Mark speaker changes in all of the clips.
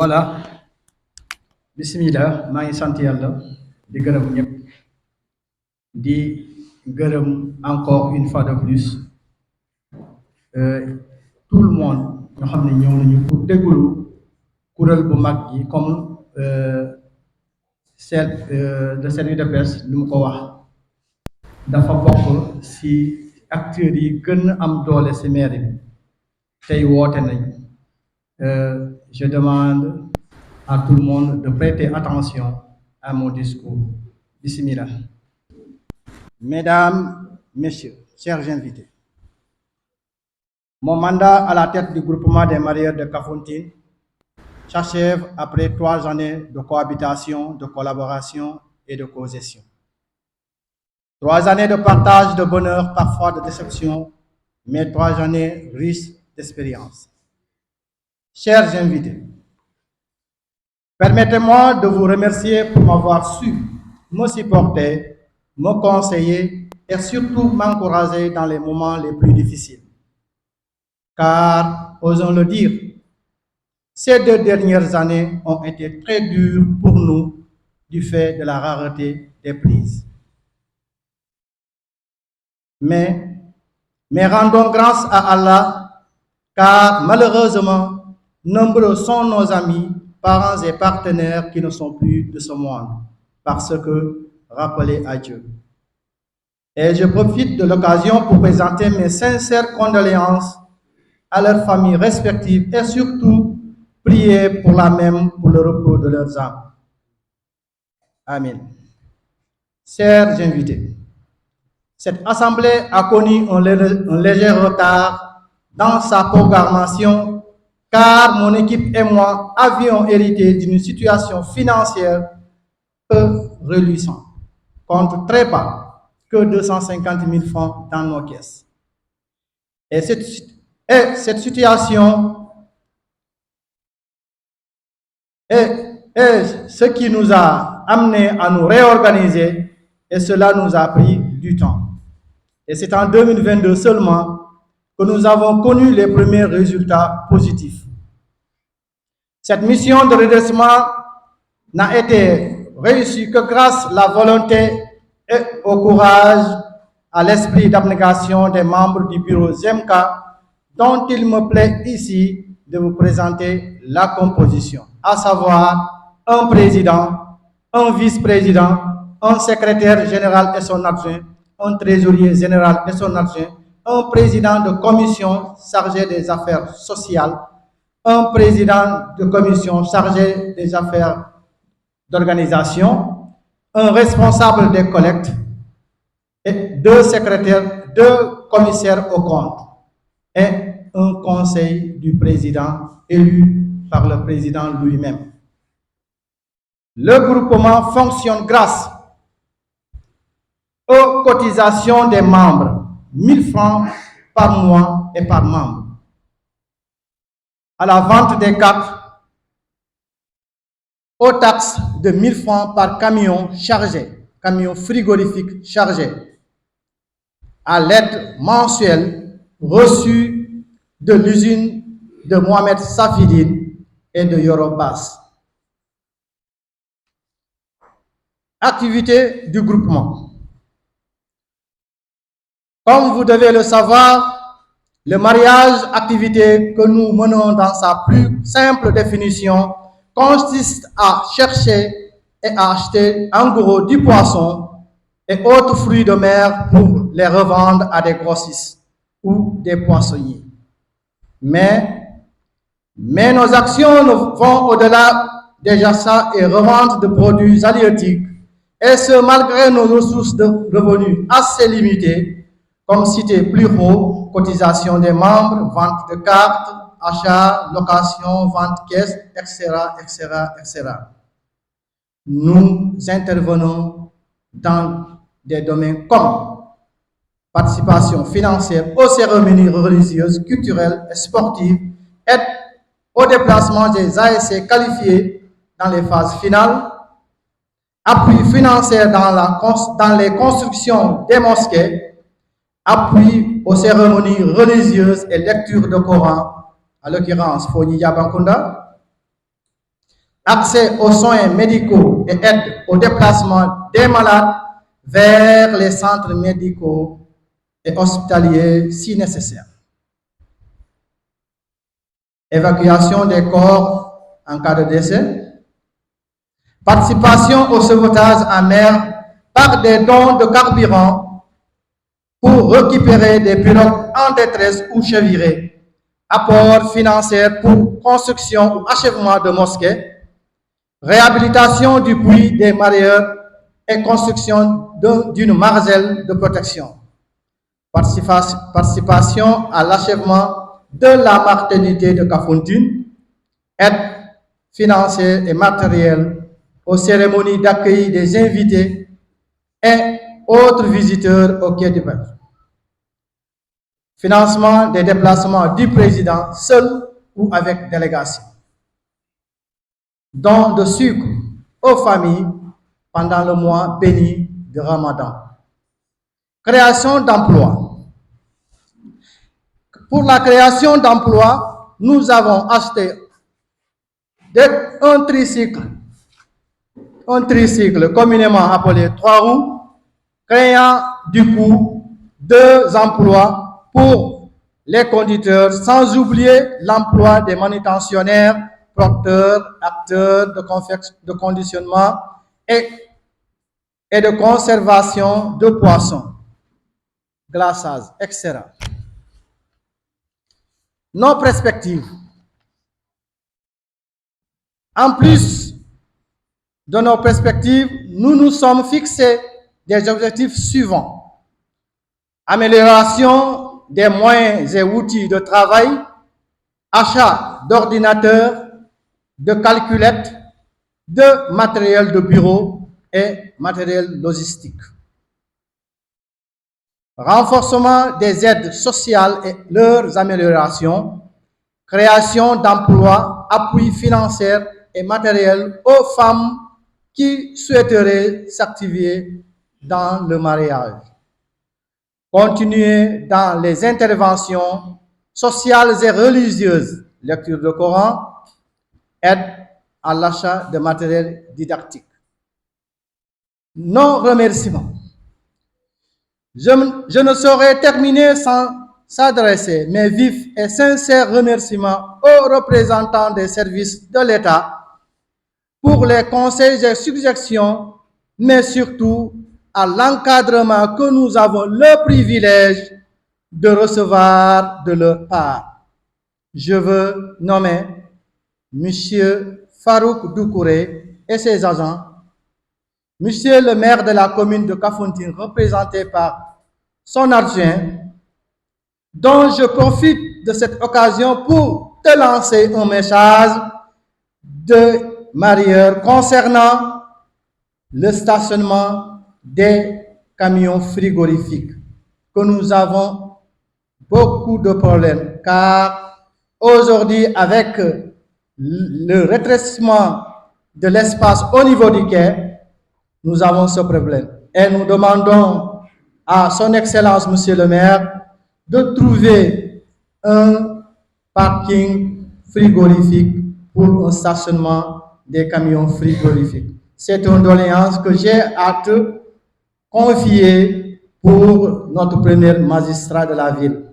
Speaker 1: Voilà, bismillah, maa ngi sant yàlla di gërëm ñëpp di gërëm encore une fois de plus tout le monde ñoo xam ne ñëw nañu pour déglu kuréel bu mag yi comme le service de presse li mu ko wax dafa bokk ci acteurs yi gën a am doole ci mairie bi tey woote nañ je demande à tout le monde de prêter attention à mon discours. Bismillah. Mesdames, Messieurs, chers invités, mon mandat à la tête du groupement des mareyeurs de Kafountine s'achève après 3 années de cohabitation, de collaboration et de cogestion. 3 années de partage de bonheur, parfois de déception, mais 3 années riches d'expérience. Chers invités, permettez-moi de vous remercier pour m'avoir su me supporter, me conseiller et surtout m'encourager dans les moments les plus difficiles. Car, osons le dire, ces 2 dernières années ont été très dures pour nous du fait de la rareté des prises. Mais rendons grâce à Allah, car malheureusement, nombreux sont nos amis, parents et partenaires qui ne sont plus de ce monde, parce que rappelés à Dieu. Et je profite de l'occasion pour présenter mes sincères condoléances à leurs familles respectives et surtout prier pour le repos de leurs âmes. Amen. Chers invités, cette assemblée a connu un léger retard dans sa programmation car mon équipe et moi avions hérité d'une situation financière peu reluisante, compte très bas que 250 000 francs dans nos caisses. Et cette situation est ce qui nous a amené à nous réorganiser et cela nous a pris du temps. Et c'est en 2022 seulement que nous avons connu les premiers résultats positifs. Cette mission de redressement n'a été réussie que grâce à la volonté et au courage, à l'esprit d'abnégation des membres du bureau ZEMK, dont il me plaît ici de vous présenter la composition, à savoir un président, un vice-président, un secrétaire général et son adjoint, un trésorier général et son adjoint, un président de commission chargé des affaires sociales, un président de commission chargé des affaires d'organisation, un responsable des collectes et 2 secrétaires, 2 commissaires aux comptes et un conseil du président élu par le président lui-même. Le groupement fonctionne grâce aux cotisations des membres, 1000 francs par mois et par membre, à la vente des cartes, aux taxes de 1000 francs par camion chargé, camion frigorifique chargé, à l'aide mensuelle reçue de l'usine de Mohamed Safidine et de Yorobas. Activité du groupement. Comme vous devez le savoir, le mariage, activité que nous menons dans sa plus simple définition, consiste à chercher et à acheter en gros du poisson et autres fruits de mer pour les revendre à des grossistes ou des poissonniers. Mais nos actions vont au-delà des achats et reventes de produits halieutiques, et ce malgré nos ressources de revenus assez limitées, comme cité plus haut, cotisation des membres, vente de cartes, achat, location, vente caisse, etc., etc., etc. Nous intervenons dans des domaines comme participation financière aux cérémonies religieuses, culturelles et sportives, aide au déplacement des ASC qualifiés dans les phases finales, appui financier dans les constructions des mosquées, appui aux cérémonies religieuses et lecture de Coran, à l'occurrence Fogni Yabankunda, accès aux soins médicaux et aide au déplacement des malades vers les centres médicaux et hospitaliers si nécessaire. Évacuation des corps en cas de décès. Participation au sauvetage en mer par des dons de carburant pour récupérer des pirogues en détresse ou chavirées. Apport financier pour construction ou achèvement de mosquées. Réhabilitation du puits des mareyeurs et construction d'une margelle de protection. Participation à l'achèvement de la maternité de Kafountine. Aide financière et matérielle aux cérémonies d'accueil des invités et autres visiteurs au Quai du Peuple. Financement des déplacements du président seul ou avec délégation. Don de sucre aux familles pendant le mois béni de Ramadan. Création d'emplois. Pour la création d'emplois, nous avons acheté un tricycle communément appelé 3 roues, créant du coup 2 emplois pour les conducteurs, sans oublier l'emploi des manutentionnaires, procteurs, acteurs de conditionnement et de conservation de poissons, glaçage, etc. Nos perspectives. En plus de nos perspectives, nous nous sommes fixés des objectifs suivants. Amélioration des moyens et outils de travail, achat d'ordinateurs, de calculettes, de matériel de bureau et matériel logistique. Renforcement des aides sociales et leurs améliorations, création d'emplois, appui financier et matériel aux femmes qui souhaiteraient s'activer dans le mariage. Continuer dans les interventions sociales et religieuses, lecture du Coran, aide à l'achat de matériel didactique. Nos remerciements. Je ne saurais terminer sans s'adresser mes vifs et sincères remerciements aux représentants des services de l'État pour les conseils et suggestions, mais surtout à l'encadrement que nous avons le privilège de recevoir de leur part. Je veux nommer M. Farouk Doucouré et ses agents, Monsieur le maire de la commune de Kafountine, représenté par son adjoint, dont je profite de cette occasion pour te lancer un message de marieur concernant le stationnement des camions frigorifiques, que nous avons beaucoup de problèmes, car aujourd'hui, avec le rétrécissement de l'espace au niveau du quai, nous avons ce problème. Et nous demandons à son Excellence, Monsieur le maire, de trouver un parking frigorifique pour un stationnement des camions frigorifiques. C'est une doléance que j'ai à te confier pour notre premier magistrat de la ville.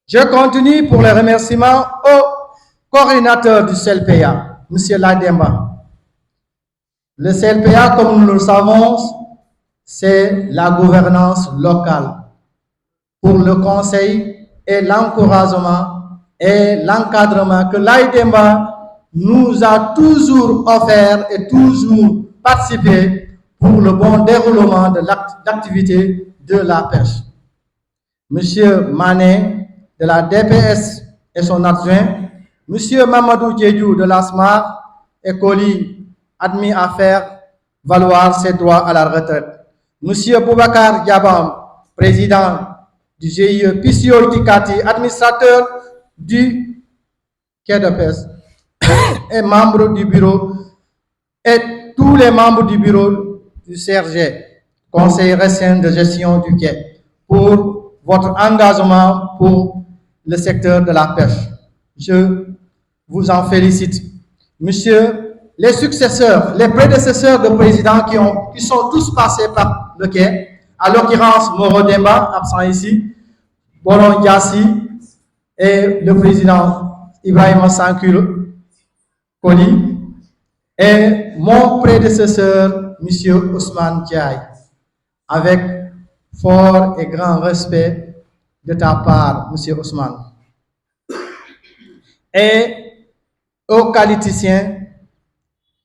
Speaker 1: Je continue pour les remerciements au coordinateur du CLPA, M. Lademba. Le CLPA, comme nous le savons, c'est la gouvernance locale pour le conseil et l'encouragement et l'encadrement que l'AIDEMBA nous a toujours offert et toujours participé pour le bon déroulement de l'activité de la pêche. Monsieur Mané de la DPS et son adjoint, Monsieur Mamadou Djedjou de l'ASMAR et Koli admis à faire valoir ses droits à la retraite. Monsieur Boubacar Diabam, président du GIE Pissio Tikati, administrateur du Quai de Pêche et membre du bureau, et tous les membres du bureau du CRG, Conseil récent de gestion du quai, pour votre engagement pour le secteur de la pêche. Je vous en félicite. Monsieur les successeurs, les prédécesseurs de présidents qui sont tous passés par le quai, à l'occurrence Moro Demba, absent ici, Boron Diassi et le président Ibrahim Sankul Koli, et mon prédécesseur, M. Ousmane Diaye, avec fort et grand respect de ta part, M. Ousmane. Et aux qualiticiens,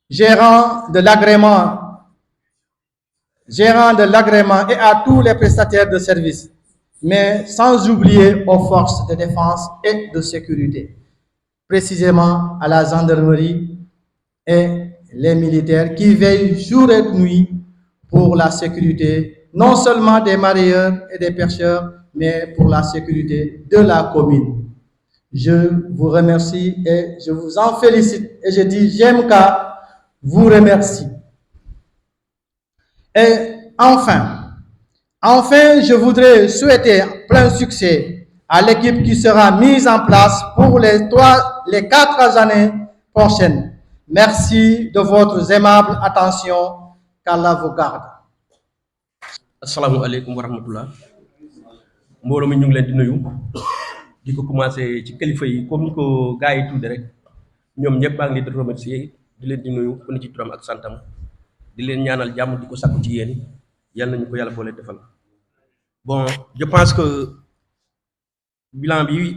Speaker 1: gérants de l'agrément et à tous les prestataires de services, mais sans oublier aux forces de défense et de sécurité, précisément à la gendarmerie et les militaires qui veillent jour et nuit pour la sécurité, non seulement des mareyeurs et des pêcheurs, mais pour la sécurité de la commune. Je vous remercie et je vous en félicite. Et je dis, JMK vous remercie. Et enfin, je voudrais souhaiter plein succès à l'équipe qui sera mise en place pour les 4 années prochaines. Merci de votre aimable attention. Qu'Allah vous garde.
Speaker 2: Assalamu alaikum wa rahmatullah. Mbolo mi ñu ngi leen di nuyu di ko commencé ci kilifa yi comme ni ko gars yi tudde rek ñoom ñëpp baa ngi leen di remercier di leen di nuyu ku ne ci turam ak santam di leen ñaanal jàmm di ko sakku ci yéen yàlla nañu ko yàlla boole defal. Bon, je pense que bilan bi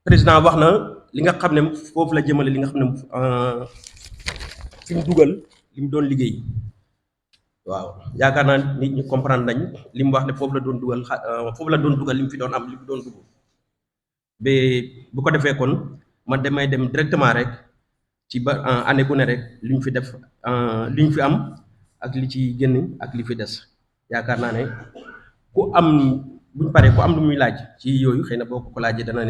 Speaker 2: président wax na li nga xam ne foofu la jëmale li nga xam ne fi mu dugal li mu doon liggéey. waaw yaakaar naa nit ñi comprendre nañ li mu wax ne foofu la doon dugal li mu fi doon am li mu doon dugg ba bu ko defee kon man damay dem directement rek ci ba année bu ne rek li ñu fi def li ñu fi am ak li ci génn ak li fi des yaakaar naa ne ku am buñ paree ku am lu muy laaj ci yooyu xëy na boo ko laajee dana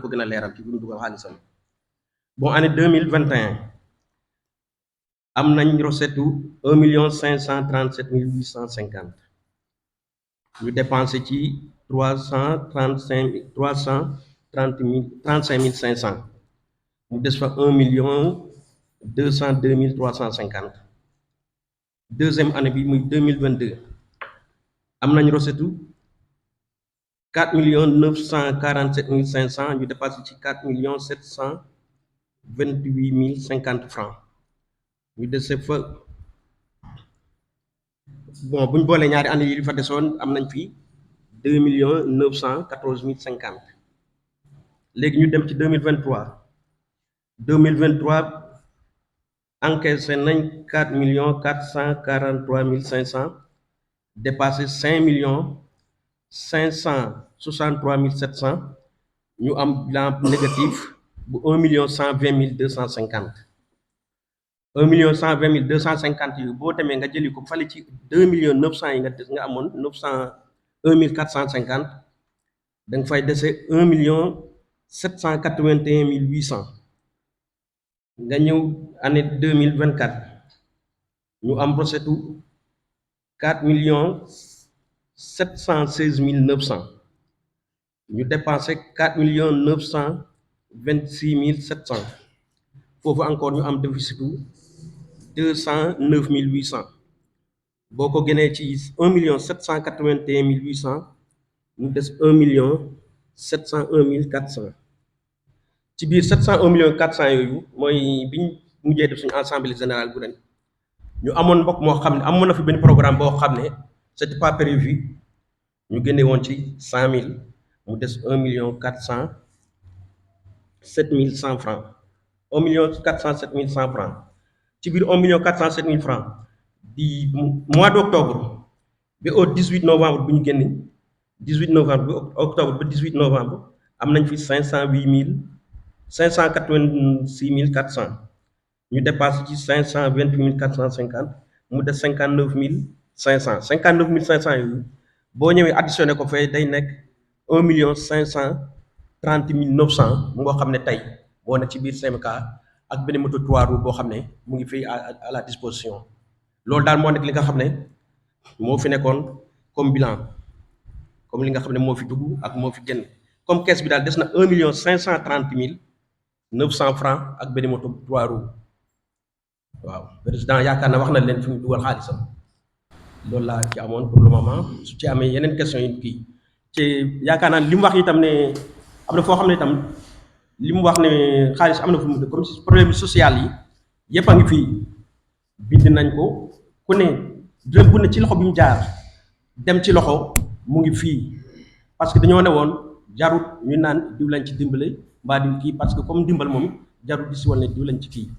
Speaker 2: ko gën a leeral ci bu ñu dugal xaalisam. Bon, année 2021 am nañ recette 1 537 850 ñu dépensé ci 335 500 mu des fa 1 202 350. Deuxième année bi muy 2022 am nañ recette 4 947 500 ñu dépassé ci 4 728 050 francs. ñu dese fa bon bu ñu boolee ñaari année yi fa desoon am nañ fi 2 914 050. léegi ñu dem ci 2023 encaissé nañ 4 443 500 dépassé 5 563 700 ñu am bilan négatif bu 1 120 250. 1 120 250 yu boo demee nga jëli ko fale ci 2 900 yi nga amoon 1 450 da nga fay dese 1 781 800. nga ñëw année 2024 ñu am recette 4 716 900 ñu dépensé 4 926 700 foofu encore ñu am déficit 209 800 boo ko génnee ci 1 781 800 ñu des 1 701 400 ci biir 701 400 yooyu mooy biñ mujjee def suñu assemblée générale bu ren ñu amoon mbokk moo xam ne amoon na fi benn programme boo xam ne c'était pas prévu ñu génne woon ci 100 000 mu des 1 407 100 francs. 1 407 100 francs ci biir 1 407 000 francs di mois d'octobre ba au 18 novembre bu ñu génne 18 novembre ba octobre ba 18 novembre am nañ fi 586 400 ñu dépassé ci 528 450 mu des 59 500 59 500 yooyu boo ñëwee additionné ko fay day nekk 1 530 900 mu nga xam ne tey boo ne ci biir CMK ak benn moto 3 roues boo xam ne mu ngi fii à la disposition loolu daal moo nekk li nga xam ne moo fi nekkoon comme bilan comme li nga xam ne moo fi dugg ak moo fi génn comme caisse bi daal des na 1 530 900 francs ak benn moto 3 roues waaw président yaakaar na wax na leen fi mu dugal xaalisam loolu laa ci amoon pour le moment su ci amee yeneen question yi kii ci yaakaar naa li mu wax itam ne am na foo xam ne itam li mu wax ne xaalis am na fu mu comme si problème social yi yëpp a ngi fii bind nañ ko ku ne dërëm bu ne ci loxo bi mu jaar dem ci loxo mu ngi fii parce que dañoo ne woon jarut ñu naan diw lañ ci dimbale mbaa diw kii parce que comme dimbal moom jarut di si wal ne diw lañ ci kii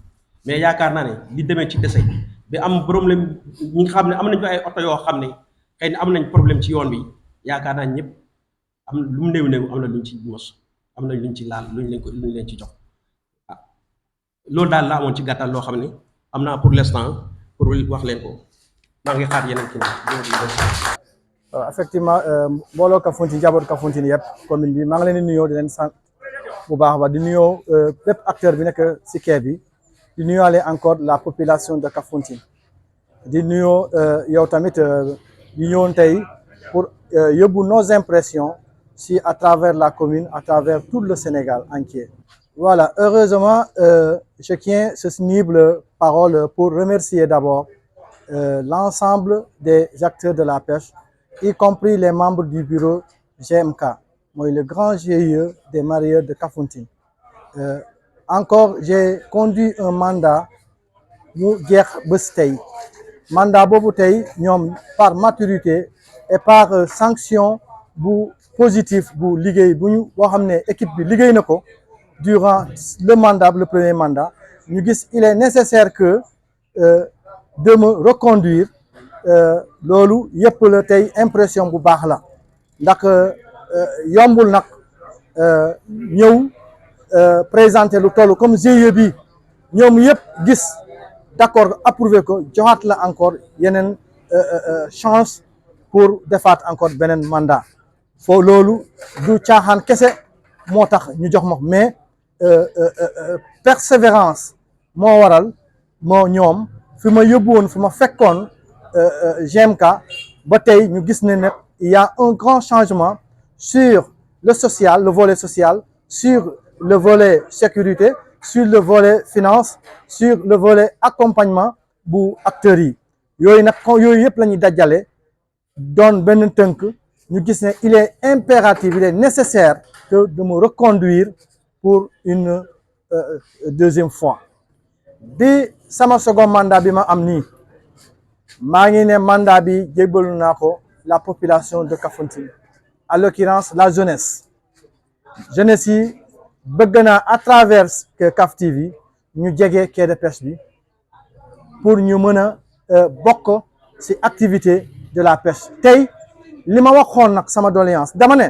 Speaker 2: mais yaakaar naa ne li demee ci dese bi am problème ñi nga xam ne am nañ fi ay oto yoo xam ne xëy na am nañ problème ci yoon bi yaakaar naa ñëpp am lu mu néew am na luñ ci mos am na luñ ci laal luñ leen ci jox ah loolu daal la amoon ci gàttal loo xam ne am naa pour l'instant pour wax leen ko maa ngi xaar yeneen kii
Speaker 1: effectivement mbooloo Kafountine njaboot Kafountine yëpp commune bi maa ngi leen di nuyoo di leen sant bu baax a baax di nuyoo bépp acteur bi nekk si kee bi di nuyuwaale encore la population de Kafountine di nuyoo yow tamit di ñëwoon tey pour yóbbu nos impressions si à travers la commune à travers tout le Sénégal entier. Voilà, heureusement je tiens ce nible parole pour remercier d'abord l'ensemble des acteurs de la pêche, y compris les membres du bureau GMK, moi, le grand GIE des mareyeurs de Kafountine. Encore, j'ai conduit un mandat mu jeex bés tey mandat boobu tey ñoom par maturité et par sanction bu positif bu liggéey bu ñu boo xam ne équipe bi liggéey na ko durant le mandat le premier mandat ñu gis il est nécessaire que de me reconduire loolu yëpp la tey impression bu baax la ndax yombul nag ñëw présenter lu toll comme GIE bi ñoom yëpp gis d'accord approuvé ko joxaat la encore yeneen chance pour defaat encore beneen mandat foo loolu du caaxaan kese moo tax ñu jox ma mais persévérance moo waral moo ñoom fi ma yóbbu woon fi ma fekkoon GMK ba tey ñu gis ne nag il y a un grand changement sur le social, le volet social, sur le volet sécurité, sur le volet finance, sur le volet accompagnement bu acteurs yi yooyu nag yooyu yëpp la ñuy dajale doon benn tënk ñu gis ne il est impératif, il est nécessaire que de me reconduire pour une deuxième fois. Bi sama second mandat bi ma am nii maa ngi ne mandat bi jébbalu naa ko la population de Kafountine, à l'occurrence la jeunesse yi bëgg naa à travers Kaf TV ñu jege quai de pêche bi pour ñu mën a bokk ci activité de la pêche. Tey li ma waxoon nag sama doléance dama ne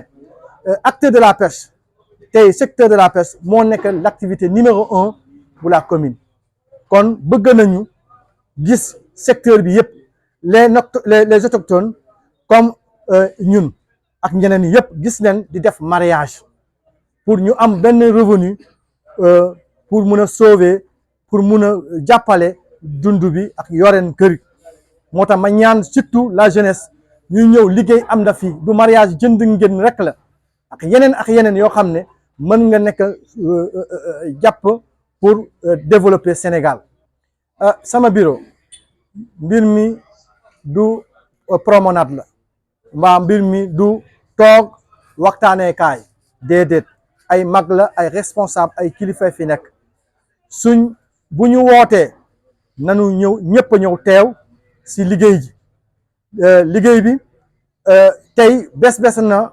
Speaker 1: acteur de la pêche tey secteur de la pêche moo nekk l'activité numéro 1 bu la commune kon bëgg nañu gis secteur bi yëpp les autochtones comme ñun ak ñeneen yëpp gis leen di def mareyage pour ñu am benn revenu pour mun a sauver pour mun a jàppale dund bi ak yoreen kër moo tax ma ñaan surtout la jeunesse ñuy ñëw liggéey am na fii du mariage jënd ngeen rek la ak yeneen yoo xam ne mën nga nekk jàpp pour développer Sénégal. Sama bureau mbir mi du promenade la mbaa mbir mi du toog waxtaanee kaay déedéet ay mag la ay responsable ay kilifa fi nekk suñ bu ñu wootee nanu ñëw ñëpp a ñëw teew si liggéey ji liggéey bi tey bés na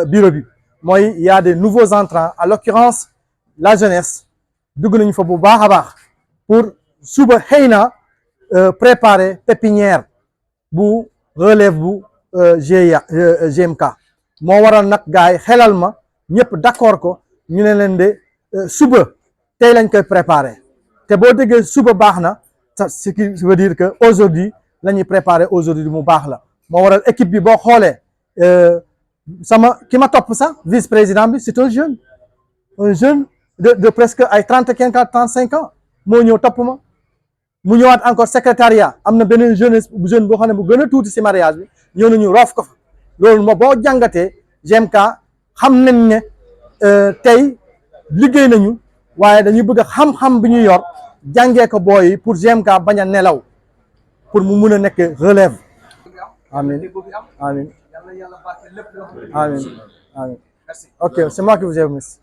Speaker 1: bureau bi mooy y a des nouveaux entrants à l'occurrence la jeunesse dugg nañu fa bu baax a baax pour suba xëy na préparer pépinière bu relève bu GMK moo waral nag gars yi xelal ma ñëpp d'accord ko ñu ne leen de suba tey lañ koy préparer te boo déggee suba baax na ce qui veut dire que aujourd'hui la ñuy préparer aujourd'hui mu baax la moo waral équipe bi boo xoolee sama ki ma topp sax vice-président bi c'est un jeune de presque ay 35 ans moo ñëw topp ma mu ñëwaat encore secrétariat am na beneen jeune boo xam ne bu gën a tuuti si mariage bi ñëw nañu roof ko fa loolu moo boo jàngatee GMK xam nañ ne tey liggéey nañu waaye dañuy bëgg xam-xam bi ñu yor jàngee ko booy yi pour GMK bañ a nelaw pour mu mun a nekk relève amin amin amin amin ok c'est moi qui vous ai remercié